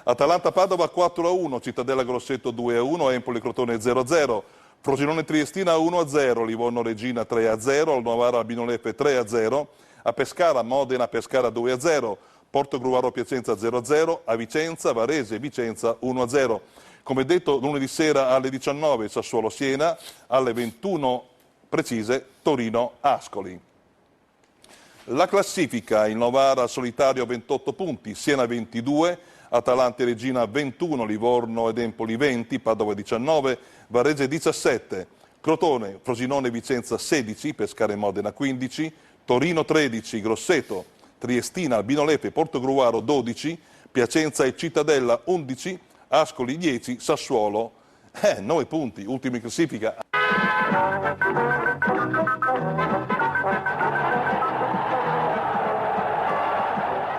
Atalanta-Padova 4-1, Cittadella-Grosseto 2-1, Empoli-Crotone 0-0, Frosinone-Triestina 1-0, Livorno-Regina 3-0, Alnovara-Albino-Lepe 3-0, a Pescara Modena-Pescara 2-0, Porto-Gruaro-Piacenza 0-0, a Vicenza, Varese-Vicenza 1-0. Come detto, lunedì sera alle 19 Sassuolo-Siena, alle 21 precise Torino-Ascoli. La classifica: il Novara solitario 28 punti, Siena 22, Atalanta e Regina 21, Livorno ed Empoli 20, Padova 19, Varese 17, Crotone, Frosinone e Vicenza 16, Pescara e Modena 15, Torino 13, Grosseto, Triestina, Albino-Lepe, Portogruaro 12, Piacenza e Cittadella 11, Ascoli 10, Sassuolo 9 punti, ultimi in classifica.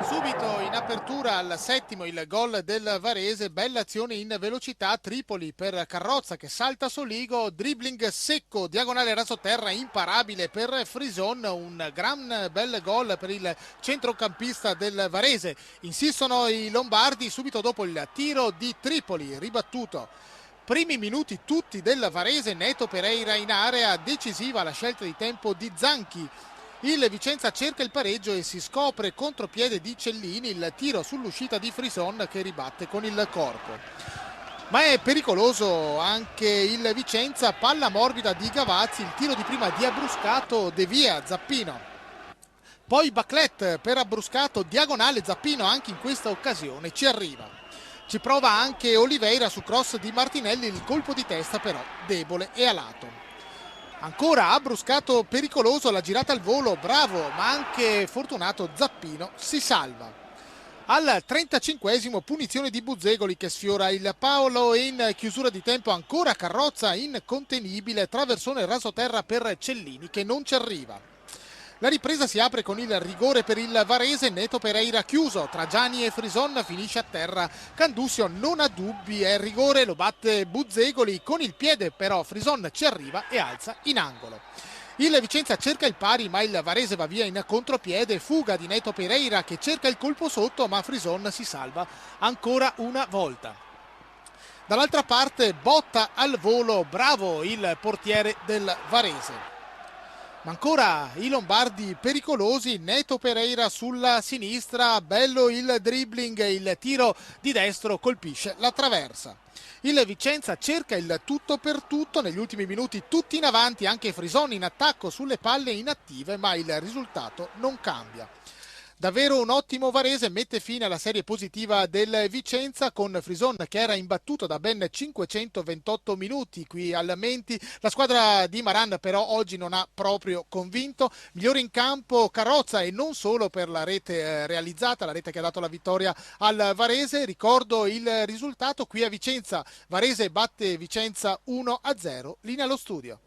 Subito in apertura al settimo il gol del Varese, bella azione in velocità, Tripoli per Carrozza che salta Soligo, dribbling secco, diagonale rasoterra imparabile per Frison, un gran bel gol per il centrocampista del Varese. Insistono i lombardi subito dopo il tiro di Tripoli, ribattuto. Primi minuti tutti del Varese, Neto Pereira in area, decisiva la scelta di tempo di Zanchi. Il Vicenza cerca il pareggio e si scopre contropiede di Cellini, il tiro sull'uscita di Frison che ribatte con il corpo. Ma è pericoloso anche il Vicenza, palla morbida di Gavazzi, il tiro di prima di Abruscato, devia Zappino. Poi Baclet per Abruscato, diagonale Zappino anche in questa occasione ci arriva. Ci prova anche Oliveira su cross di Martinelli, il colpo di testa però debole e a lato. Ancora Abruscato pericoloso, la girata al volo, bravo ma anche fortunato Zappino si salva. Al 35esimo punizione di Buzzegoli che sfiora il Paolo e in chiusura di tempo ancora Carrozza incontenibile, traversone rasoterra per Cellini che non ci arriva. La ripresa si apre con il rigore per il Varese, Neto Pereira chiuso, tra Gianni e Frison finisce a terra, Candussio non ha dubbi, è rigore, lo batte Buzzegoli con il piede, però Frison ci arriva e alza in angolo. Il Vicenza cerca il pari ma il Varese va via in contropiede, fuga di Neto Pereira che cerca il colpo sotto ma Frison si salva ancora una volta. Dall'altra parte botta al volo, bravo il portiere del Varese. Ma ancora i lombardi pericolosi, Neto Pereira sulla sinistra, bello il dribbling, il tiro di destro colpisce la traversa. Il Vicenza cerca il tutto per tutto, negli ultimi minuti tutti in avanti, anche Frison in attacco sulle palle inattive, ma il risultato non cambia. Davvero un ottimo Varese, mette fine alla serie positiva del Vicenza con Frison che era imbattuto da ben 528 minuti qui al Menti. La squadra di Maran però oggi non ha proprio convinto. Migliore in campo Carrozza e non solo per la rete realizzata, la rete che ha dato la vittoria al Varese. Ricordo il risultato qui a Vicenza. Varese batte Vicenza 1-0. Linea allo studio.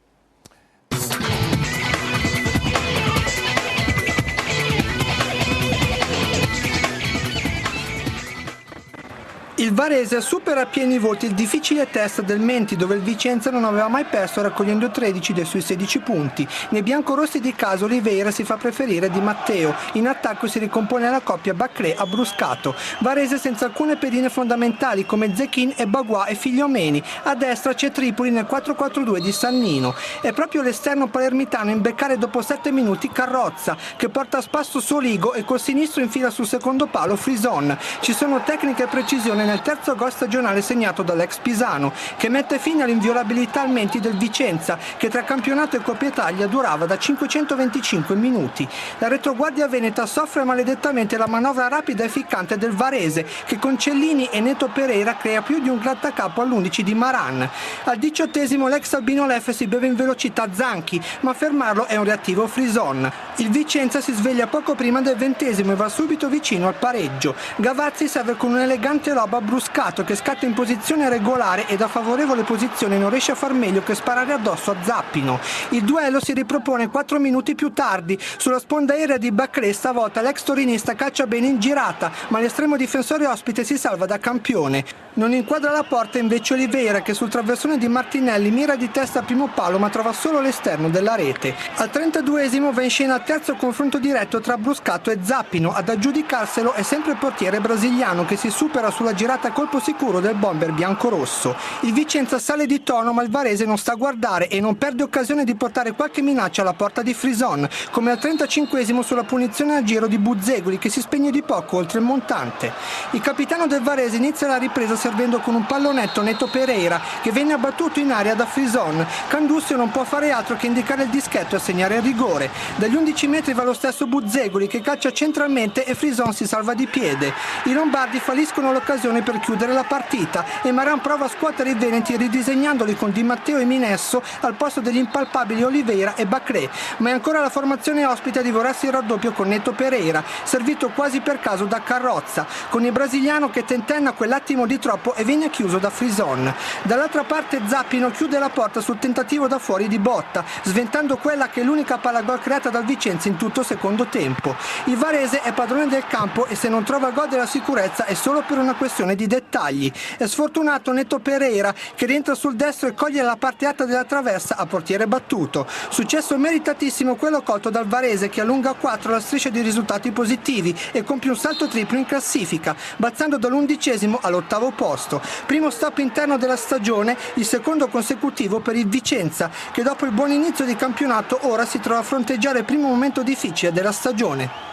Il Varese supera a pieni voti il difficile test del Menti, dove il Vicenza non aveva mai perso raccogliendo 13 dei suoi 16 punti. Nei biancorossi di casa Oliveira si fa preferire Di Matteo, in attacco si ricompone la coppia Bacré-Abruscato. Varese senza alcune pedine fondamentali come Zechin e Bagua e Figliomeni. A destra c'è Tripoli nel 4-4-2 di Sannino. È proprio l'esterno palermitano a imbeccare dopo 7 minuti Carrozza, che porta a spasso Soligo e col sinistro infila sul secondo palo Frison. Ci sono tecnica e precisione nel terzo gol stagionale segnato dall'ex Pisano, che mette fine all'inviolabilità al Menti del Vicenza, che tra campionato e Coppa Italia durava da 525 minuti. La retroguardia veneta soffre maledettamente la manovra rapida e ficcante del Varese, che con Cellini e Neto Pereira crea più di un grattacapo all'11 di Maran. Al 18esimo l'ex Albino-Lefe si beve in velocità Zanchi, ma a fermarlo è un reattivo Frison. Il Vicenza si sveglia poco prima del 20esimo e va subito vicino al pareggio. Gavazzi serve con un'elegante lob Abruscato che scatta in posizione regolare e da favorevole posizione non riesce a far meglio che sparare addosso a Zappino. Il duello si ripropone 4 minuti più tardi. Sulla sponda aerea di Bacré stavolta l'ex torinista calcia bene in girata, ma l'estremo difensore ospite si salva da campione. Non inquadra la porta invece Oliveira, che sul traversone di Martinelli mira di testa a primo palo ma trova solo l'esterno della rete. Al 32esimo va in scena il terzo confronto diretto tra Abruscato e Zappino. Ad aggiudicarselo è sempre il portiere brasiliano, che si supera sulla girata a colpo sicuro del bomber biancorosso. Il Vicenza sale di tono, ma il Varese non sta a guardare e non perde occasione di portare qualche minaccia alla porta di Frison, come al 35esimo sulla punizione a giro di Buzzegoli, che si spegne di poco oltre il montante. Il capitano del Varese inizia la ripresa servendo con un pallonetto Neto Pereira, che venne abbattuto in aria da Frison. Candussio non può fare altro che indicare il dischetto e assegnare il rigore. Dagli 11 metri va lo stesso Buzzegoli, che calcia centralmente e Frison si salva di piede. I lombardi falliscono l'occasione per chiudere la partita e Maran prova a scuotere i veneti ridisegnandoli con Di Matteo e Minesso al posto degli impalpabili Oliveira e Bacré, ma è ancora la formazione ospite a divorarsi il raddoppio con Neto Pereira, servito quasi per caso da Carrozza, con il brasiliano che tentenna quell'attimo di troppo e viene chiuso da Frison. Dall'altra parte Zappino chiude la porta sul tentativo da fuori di Botta, sventando quella che è l'unica palla gol creata dal Vicenza in tutto secondo tempo. Il Varese è padrone del campo e se non trova il gol della sicurezza è solo per una questione di dettagli. È sfortunato Neto Pereira, che rientra sul destro e coglie la parte alta della traversa a portiere battuto. Successo meritatissimo quello colto dal Varese, che allunga a 4 la striscia di risultati positivi e compie un salto triplo in classifica, balzando dall'11° all'8° posto. Primo stop interno della stagione, il secondo consecutivo per il Vicenza, che dopo il buon inizio di campionato ora si trova a fronteggiare il primo momento difficile della stagione.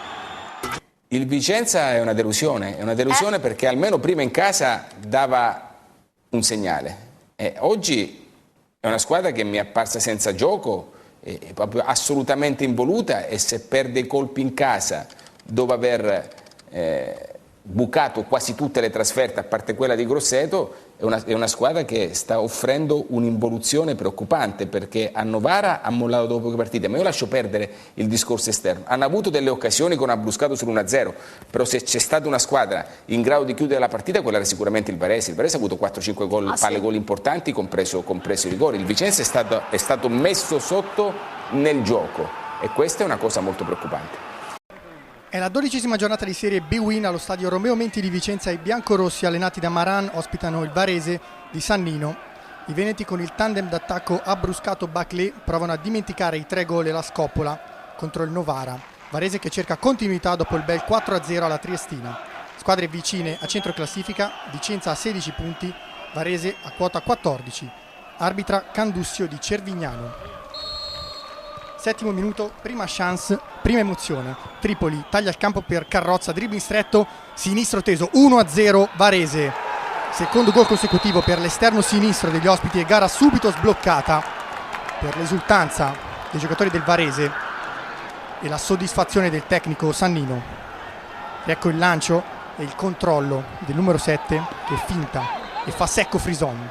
Il Vicenza è una delusione perché almeno prima in casa dava un segnale. Oggi è una squadra che mi è apparsa senza gioco, è proprio assolutamente involuta, e se perde i colpi in casa dopo aver bucato quasi tutte le trasferte a parte quella di Grosseto, è una squadra che sta offrendo un'involuzione preoccupante, perché a Novara ha mollato dopo poche partite, ma io lascio perdere il discorso esterno. Hanno avuto delle occasioni con Abbruscato sull'1-0, però se c'è stata una squadra in grado di chiudere la partita, quella era sicuramente il Varese. Il Varese ha avuto 4-5 gol, palle gol importanti, compreso i rigori. Il Vicenza è stato messo sotto nel gioco, e questa è una cosa molto preoccupante. È la 12ª giornata di Serie B-Win allo stadio Romeo Menti di Vicenza. I biancorossi, allenati da Maran, ospitano il Varese di Sannino. I veneti, con il tandem d'attacco Abbruscato-Baclé, provano a dimenticare i 3 gol e la scoppola contro il Novara. Varese che cerca continuità dopo il bel 4-0 alla Triestina. Squadre vicine a centro classifica: Vicenza a 16 punti, Varese a quota 14. Arbitra Candussio di Cervignano. 7° minuto, prima chance, prima emozione. Tripoli taglia il campo per Carrozza, dribbling stretto, sinistro teso, 1-0 Varese. Secondo gol consecutivo per l'esterno sinistro degli ospiti e gara subito sbloccata per l'esultanza dei giocatori del Varese e la soddisfazione del tecnico Sannino. Ecco il lancio e il controllo del numero 7 che finta e fa secco Frison.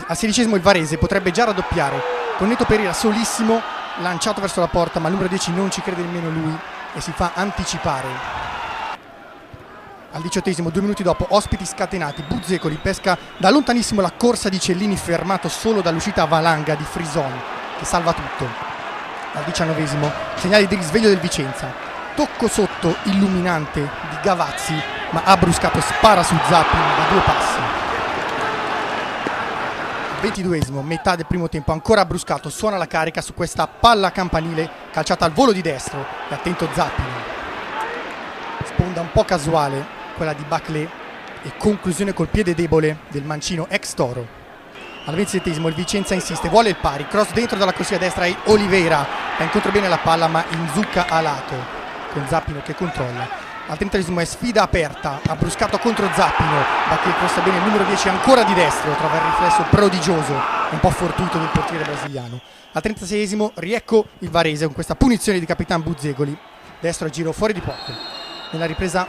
Al 16° il Varese potrebbe già raddoppiare con Neto Pereira solissimo, lanciato verso la porta, ma il numero 10 non ci crede nemmeno lui e si fa anticipare. Al 18°, 2 minuti dopo, ospiti scatenati, Buzzecoli pesca da lontanissimo la corsa di Cellini, fermato solo dall'uscita a valanga di Frison, che salva tutto. Al 19°, segnale di risveglio del Vicenza, tocco sotto illuminante di Gavazzi, ma Abbruscato spara su Zappino da 2 passi. 22°, metà del primo tempo, ancora Abbruscato suona la carica su questa palla campanile calciata al volo di destro, e attento Zappino. Sponda un po' casuale quella di Baclé e conclusione col piede debole del mancino ex Toro. Al 27°, il Vicenza insiste, vuole il pari, cross dentro dalla corsia destra e Oliveira la incontra bene la palla, ma inzucca a lato con Zappino che controlla. Al 30° è sfida aperta, Abbruscato contro Zappino, Bacchè crossa bene il numero 10 ancora di destro, trova il riflesso prodigioso, un po' fortuito del portiere brasiliano. Al 36° riecco il Varese con questa punizione di Capitan Buzzegoli, destro a giro fuori di poco. Nella ripresa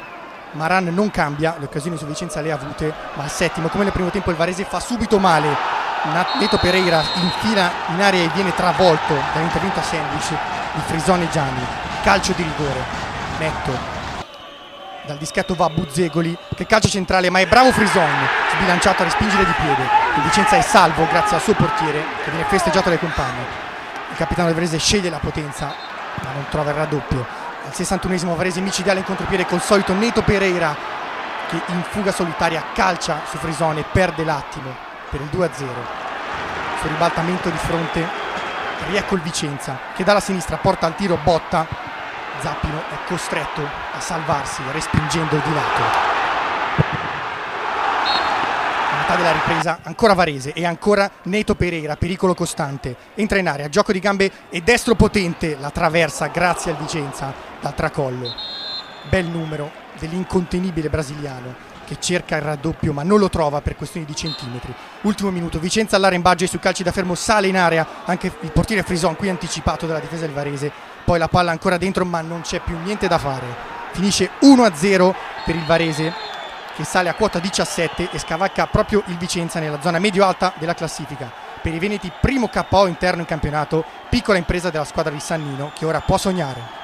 Maran non cambia, le occasioni su Vicenza le ha avute, ma al 7°, come nel primo tempo, il Varese fa subito male. Neto Pereira infila in area e viene travolto dall'intervento a sandwich di Frison e Gianni. Calcio di rigore, netto. Dal dischetto va Buzzegoli che calcia centrale, ma è bravo Frison, sbilanciato a respingere di piede. Il Vicenza è salvo grazie al suo portiere che viene festeggiato dai compagni. Il capitano del Varese sceglie la potenza ma non trova il raddoppio. Al 61° Varese micidiale in contropiede col solito Neto Pereira che in fuga solitaria calcia su Frison e perde l'attimo per il 2-0. Sul ribaltamento di fronte riecco il Vicenza che dalla sinistra porta al tiro Botta. Zappino è costretto a salvarsi respingendo di lato. metà della ripresa, ancora Varese e ancora Neto Pereira, pericolo costante, entra in area, gioco di gambe e destro potente, la traversa grazie al Vicenza dal tracollo. Bel numero dell'incontenibile brasiliano che cerca il raddoppio ma non lo trova per questioni di centimetri. Ultimo minuto, Vicenza all'arrembaggio e sui calci da fermo sale in area anche il portiere Frison, qui anticipato dalla difesa del Varese, poi la palla ancora dentro ma non c'è più niente da fare, finisce 1-0 per il Varese che sale a quota 17 e scavalca proprio il Vicenza nella zona medio-alta della classifica. Per i veneti primo KO interno in campionato, piccola impresa della squadra di Sannino che ora può sognare.